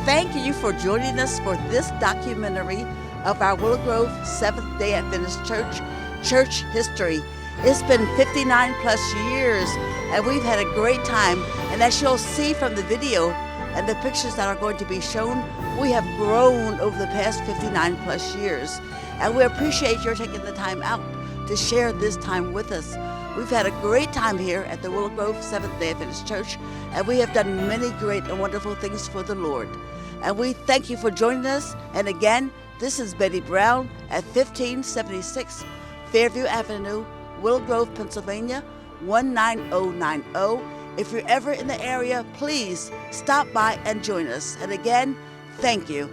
thank you for joining us for this documentary of our Willow Grove Seventh-day Adventist church history. It's been 59 plus years, and we've had a great time. And as you'll see from the video and the pictures that are going to be shown, we have grown over the past 59 plus years. And we appreciate your taking the time out to share this time with us. We've had a great time here at the Willow Grove Seventh-day Adventist Church, and we have done many great and wonderful things for the Lord. And we thank you for joining us. And again, this is Betty Brown at 1576 Fairview Avenue, Willow Grove, Pennsylvania, 19090. If you're ever in the area, please stop by and join us. And again, thank you.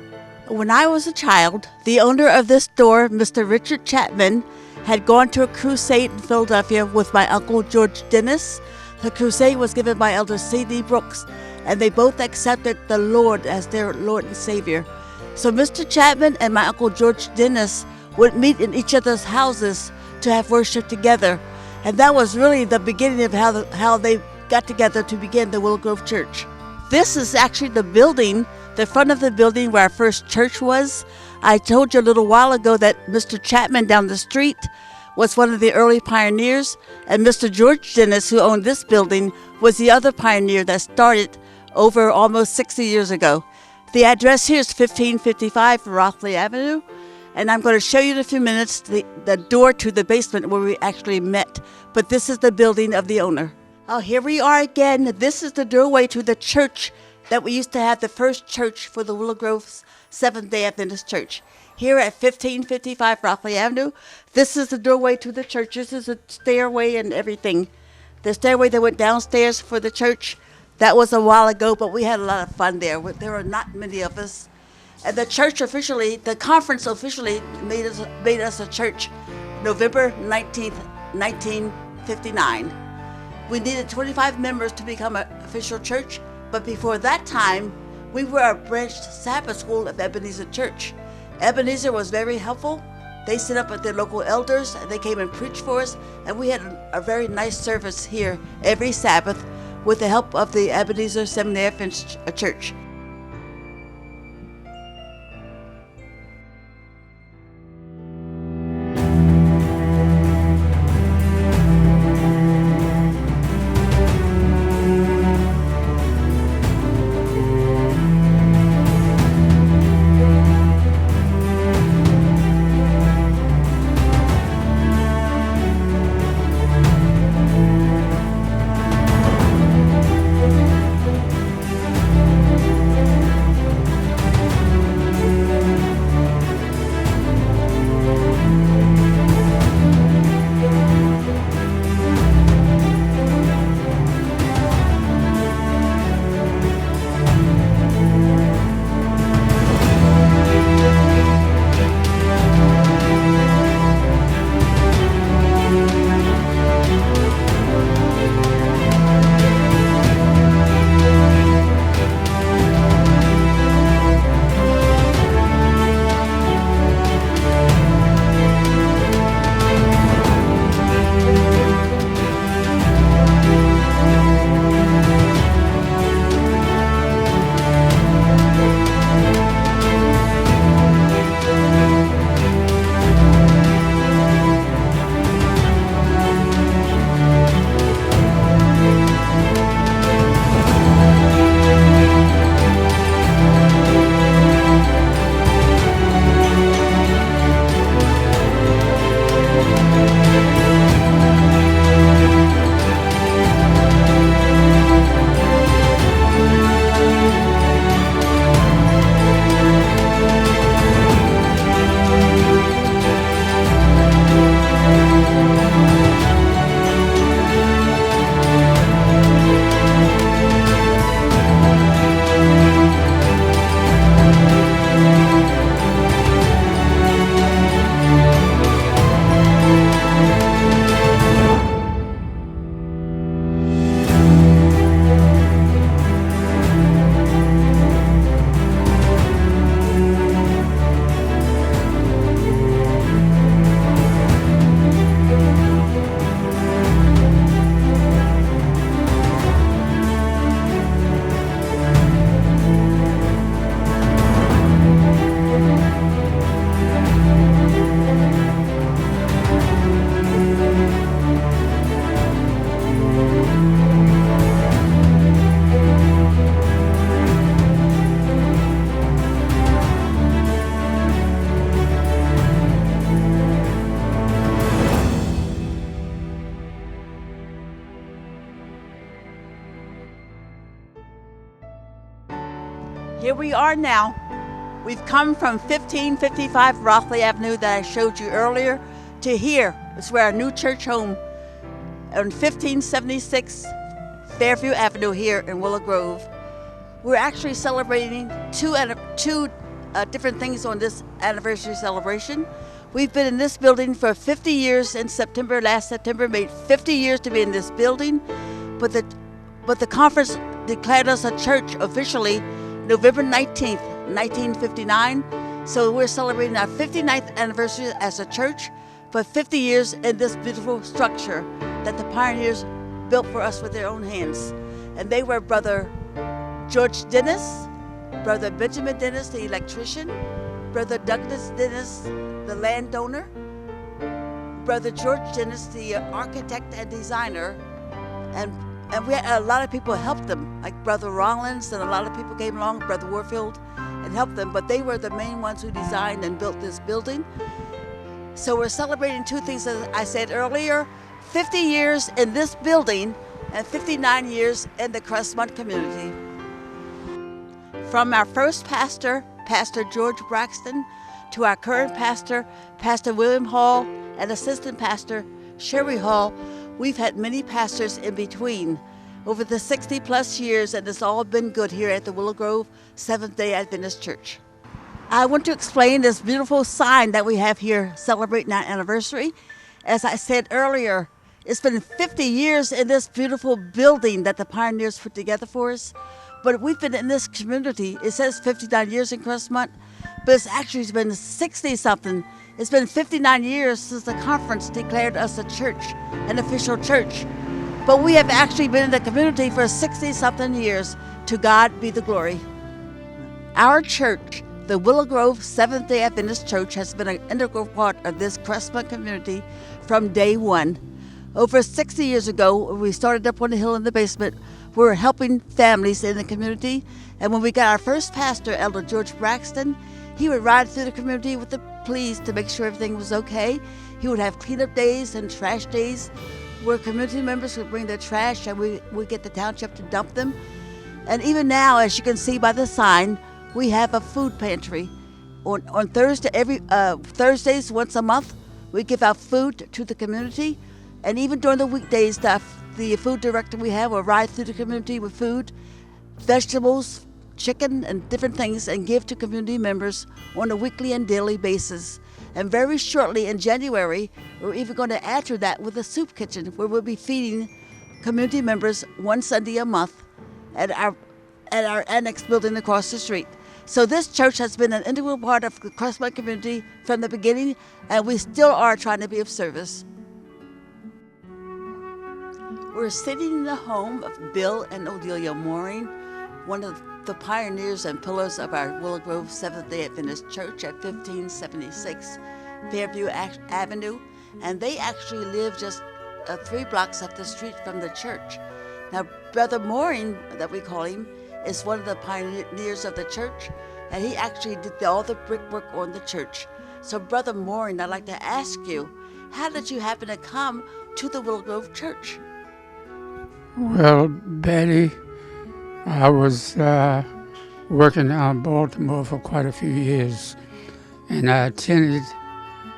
When I was a child, the owner of this store, Mr. Richard Chapman, had gone to a crusade in Philadelphia with my Uncle George Dennis. The crusade was given by Elder C.D. Brooks, and they both accepted the Lord as their Lord and Savior. So Mr. Chapman and my Uncle George Dennis would meet in each other's houses to have worship together. And that was really the beginning of how they got together to begin the Willow Grove Church. This is actually the building, the front of the building where our first church was. I told you a little while ago that Mr. Chapman down the street was one of the early pioneers, and Mr. George Dennis, who owned this building, was the other pioneer that started over almost 60 years ago. The address here is 1555 Rockley Avenue, and I'm going to show you in a few minutes the door to the basement where we actually met. But this is the building of the owner. Oh, here we are again. This is the doorway to the church that we used to have, the first church for the Willow Grove Seventh-day Adventist Church. Here at 1555 Rockley Avenue, this is the doorway to the church. This is a stairway and everything. The stairway that went downstairs for the church, that was a while ago, but we had a lot of fun there. There were not many of us. And the church officially, the conference officially made us a church November 19th, 1959. We needed 25 members to become an official church, but before that time, we were a branched Sabbath school of Ebenezer Church. Ebenezer was very helpful. They set up with their local elders, and they came and preached for us, and we had a very nice service here every Sabbath with the help of the Ebenezer Seventh-day Adventist Church. Here we are now. We've come from 1555 Rothley Avenue that I showed you earlier to here. It's where our new church home on 1576 Fairview Avenue here in Willow Grove. We're actually celebrating two different things on this anniversary celebration. We've been in this building for 50 years in September. Last September made 50 years to be in this building, but the conference declared us a church officially November 19th, 1959. So we're celebrating our 59th anniversary as a church for 50 years in this beautiful structure that the pioneers built for us with their own hands. And they were Brother George Dennis, Brother Benjamin Dennis, the electrician, Brother Douglas Dennis, the landowner, Brother George Dennis, the architect and designer, and we had a lot of people helped them, like Brother Rollins, and a lot of people came along, Brother Warfield, and helped them, but they were the main ones who designed and built this building. So we're celebrating two things, as I said earlier, 50 years in this building and 59 years in the Crestmont community. From our first pastor, Pastor George Braxton, to our current pastor, Pastor William Hall, and assistant pastor, Sherry Hall, we've had many pastors in between over the 60 plus years, and it's all been good here at the Willow Grove Seventh-day Adventist Church. I want to explain this beautiful sign that we have here celebrating our anniversary. As I said earlier, it's been 50 years in this beautiful building that the pioneers put together for us. But we've been in this community, it says 59 years in Crestmont, but it's actually been 60-something. It's been 59 years since the conference declared us a church, an official church. But we have actually been in the community for 60-something years. To God be the glory. Our church, the Willow Grove Seventh-day Adventist Church, has been an integral part of this Crestmont community from day one. Over 60 years ago, we started up on the hill in the basement. We were helping families in the community, and when we got our first pastor, Elder George Braxton, he would ride through the community with the police to make sure everything was okay. He would have cleanup days and trash days where community members would bring their trash and we get the township to dump them. And even now, as you can see by the sign, we have a food pantry. On Thursdays, once a month, we give out food to the community. And even during the weekdays, the food director we have will ride through the community with food, vegetables, chicken, and different things, and give to community members on a weekly and daily basis. And very shortly in January, we're even going to add to that with a soup kitchen, where we'll be feeding community members one Sunday a month at our annex building across the street. So this church has been an integral part of the Crestmont community from the beginning, and we still are trying to be of service. We're sitting in the home of Bill and Odelia Mooring, one of the pioneers and pillars of our Willow Grove Seventh-day Adventist Church at 1576 Fairview Avenue, and they actually live just 3 blocks up the street from the church. Now, Brother Mooring, that we call him, is one of the pioneers of the church, and he actually did all the brickwork on the church. So, Brother Mooring, I'd like to ask you, how did you happen to come to the Willow Grove Church? Well, Betty, I was working down in Baltimore for quite a few years, and I attended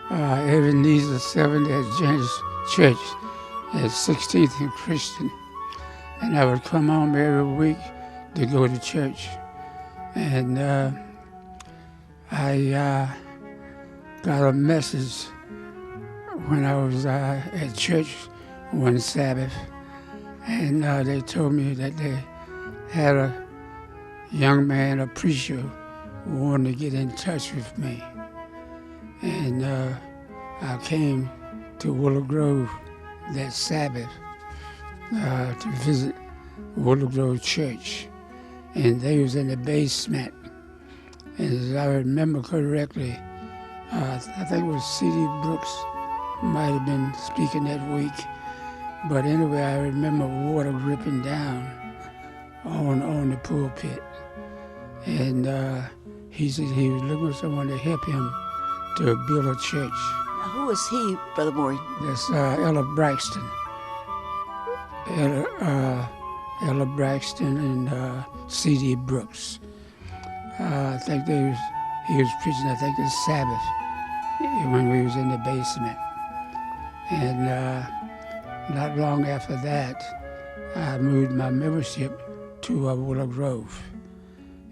Ebenezer Seventh-day Adventist Church at 16th and Christian, and I would come home every week to go to church. And I got a message when I was at church one Sabbath, and they told me that they had a young man, a preacher, who wanted to get in touch with me. And I came to Willow Grove that Sabbath to visit Willow Grove Church. And they was in the basement. And as I remember correctly, I think it was C.D. Brooks might have been speaking that week. But anyway, I remember water dripping down on the pulpit. And he said he was looking for someone to help him to build a church. Now, who is he, Brother Mooring? That's Ella Braxton. Ella Braxton and C.D. Brooks. I think he was preaching, I think, the Sabbath when we was in the basement. And not long after that, I moved my membership to Willow Grove.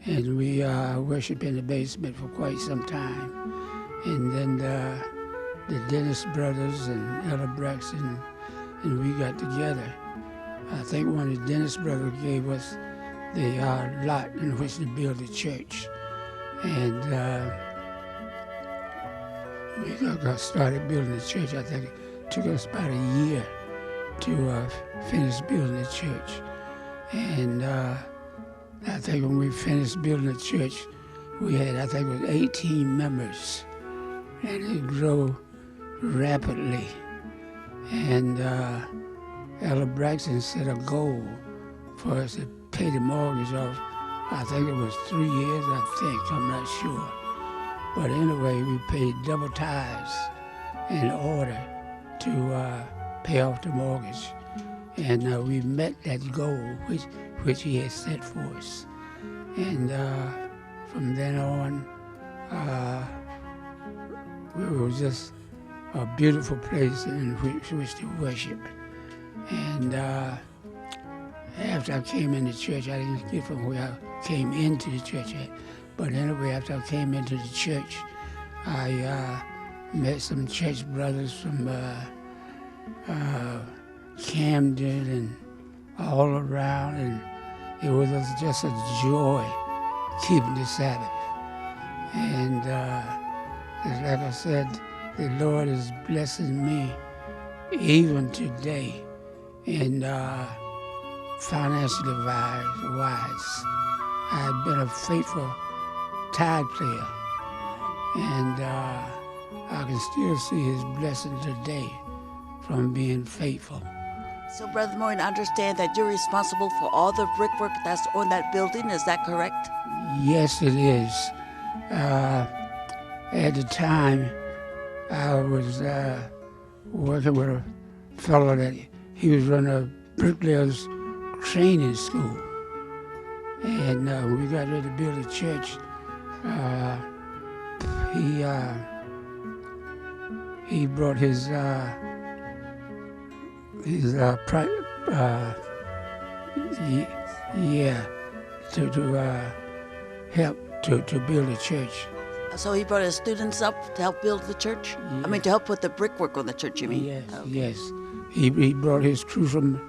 And we worshiped in the basement for quite some time. And then the Dennis brothers and Ella Braxton and we got together. I think one of the Dennis brothers gave us the lot in which to build the church. And we got started building the church. I think it took us about a year to finish building the church. And I think when we finished building the church, we had, I think it was 18 members. And it grew rapidly. And Ella Braxton set a goal for us to pay the mortgage off. I think it was 3 years, I'm not sure. But anyway, we paid double tithes in order to pay off the mortgage. And we met that goal which he had set for us. And from then on, it was just a beautiful place in which to worship. And after I came into church, I didn't get from where I came into the church at, but anyway, after I came into the church, I met some church brothers from Camden and all around, and it was just a joy keeping the Sabbath. And like I said, the Lord is blessing me even today in financially wise. I've been a faithful tithe player, and I can still see his blessing today from being faithful. So, Brother Morin, I understand that you're responsible for all the brickwork that's on that building. Is that correct? Yes, it is. At the time, I was working with a fellow that he was running a bricklayer's training school. And when we got ready to build a church, he brought his to help to build a church. So he brought his students up to help build the church? Yeah. I mean, to help put the brickwork on the church, you mean? Yes, Okay. yes. He brought his crew from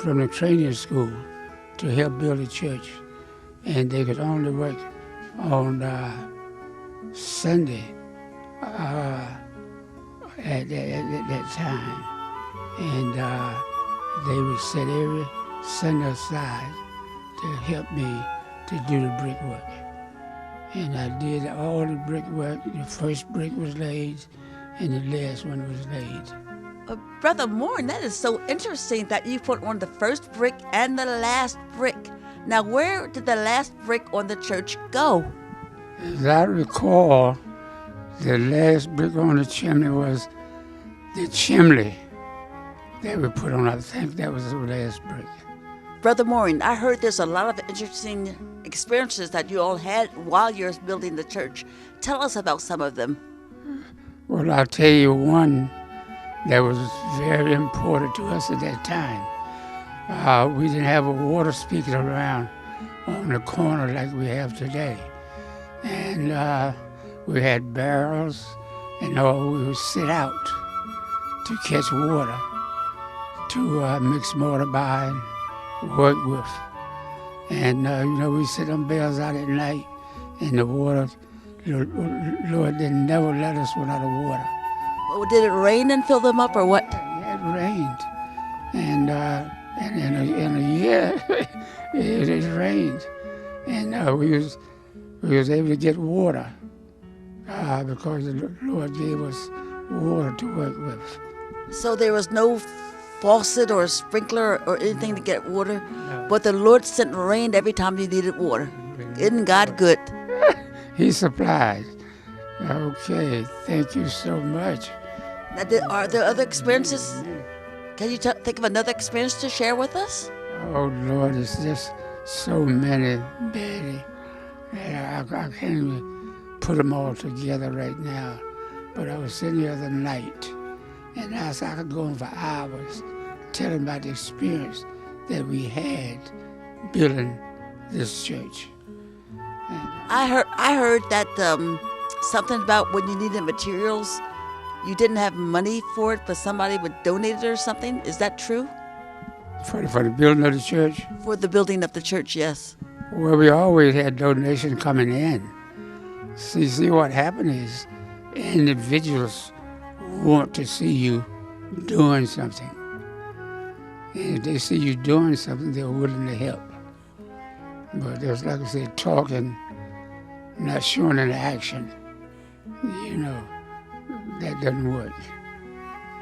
the training school to help build a church. And they could only work on Sunday at that time. And they would set every Sunday aside to help me to do the brickwork. And I did all the brickwork. The first brick was laid, and the last one was laid. Brother Morin, that is so interesting that you put on the first brick and the last brick. Now, where did the last brick on the church go? As I recall, the last brick on the chimney was the chimney that we put on. I think that was the last brick. Brother Morin, I heard there's a lot of interesting experiences that you all had while you're building the church. Tell us about some of them. Well, I'll tell you one that was very important to us at that time. We didn't have a water spigot around on the corner like we have today. And we had barrels, and all we would sit out to catch water, to mix mortar by and work with. And, we sit on barrels out at night, and the water, Lord didn't never let us run out of water. Oh, did it rain and fill them up, or what? Yeah, it rained. And in a year, it rained. And we was able to get water because the Lord gave us water to work with. So there was no faucet or sprinkler or anything to get water, No. but the Lord sent rain every time you needed water. Isn't God good? He supplied. Okay, thank you so much. Now, are there other experiences? Can you think of another experience to share with us? Oh, Lord, it's just so many, Betty. And I can't even put them all together right now. But I was sitting the other night, and I could go on for hours telling about the experience that we had building this church. I heard that something about when you needed materials, you didn't have money for it, but somebody would donate it or something. Is that true? For the building of the church? For the building of the church, yes. Well, we always had donations coming in. See what happened is individuals want to see you doing something. And if they see you doing something, they're willing to help. But there's, like I said, talking, not showing any action. You know, that doesn't work.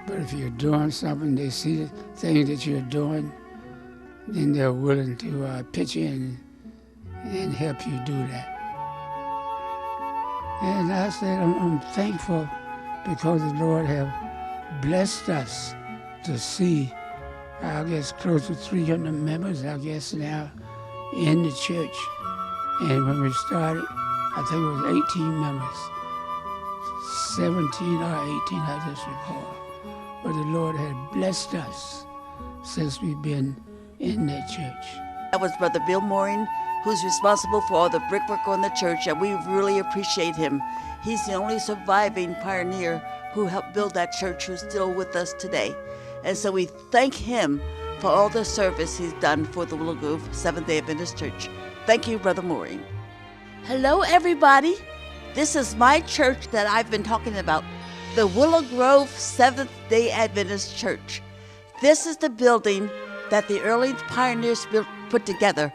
But if you're doing something, they see the things that you're doing, then they're willing to pitch in and help you do that. And I said, I'm thankful because the Lord have blessed us to see, I guess, close to 300 members, I guess, now in the church. And when we started, I think it was 18 members, 17 or 18, I just recall. But the Lord had blessed us since we've been in that church. That was Brother Bill Mooring, who's responsible for all the brickwork on the church, and we really appreciate him. He's the only surviving pioneer who helped build that church, who's still with us today. And so we thank him for all the service he's done for the Willow Grove Seventh-day Adventist Church. Thank you, Brother Mooring. Hello, everybody. This is my church that I've been talking about, the Willow Grove Seventh-day Adventist Church. This is the building that the early pioneers put together.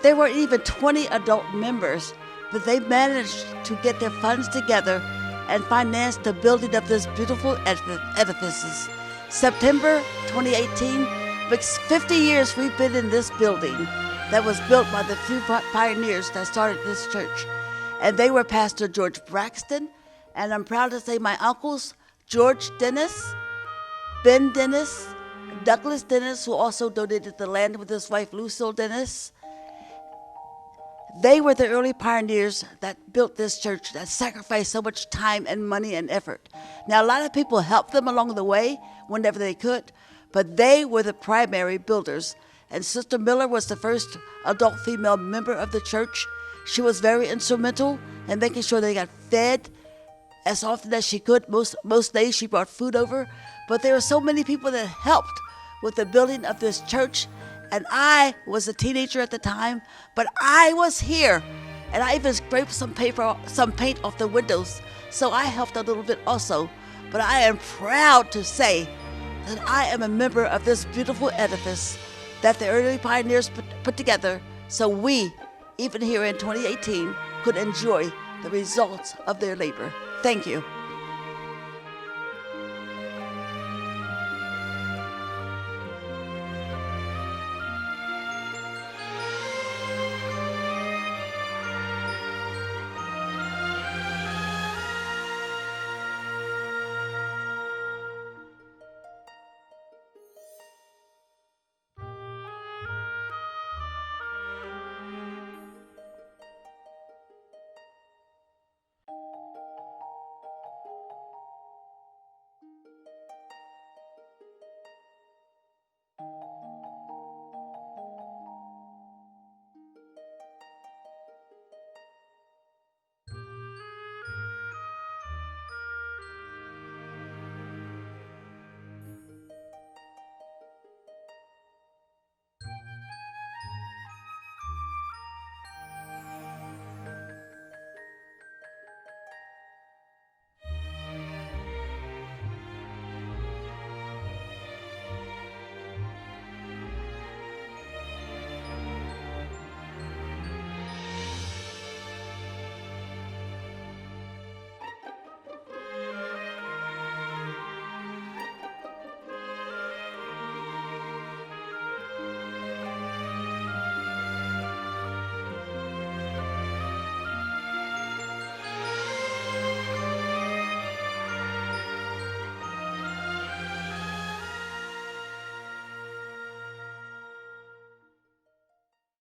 There weren't even 20 adult members, but they managed to get their funds together and finance the building of this beautiful edifices. September 2018 makes 50 years we've been in this building that was built by the few pioneers that started this church. And they were Pastor George Braxton, and I'm proud to say my uncles, George Dennis, Ben Dennis, Douglas Dennis, who also donated the land with his wife, Lucille Dennis. They were the early pioneers that built this church, that sacrificed so much time and money and effort. Now, a lot of people helped them along the way whenever they could, but they were the primary builders. And Sister Miller was the first adult female member of the church. She was very instrumental in making sure they got fed as often as she could. Most days she brought food over. But there were so many people that helped with the building of this church. And I was a teenager at the time, but I was here. And I even scraped some paint off the windows. So I helped a little bit also. But I am proud to say that I am a member of this beautiful edifice that the early pioneers put together, so we, even here in 2018, could enjoy the results of their labor. Thank you.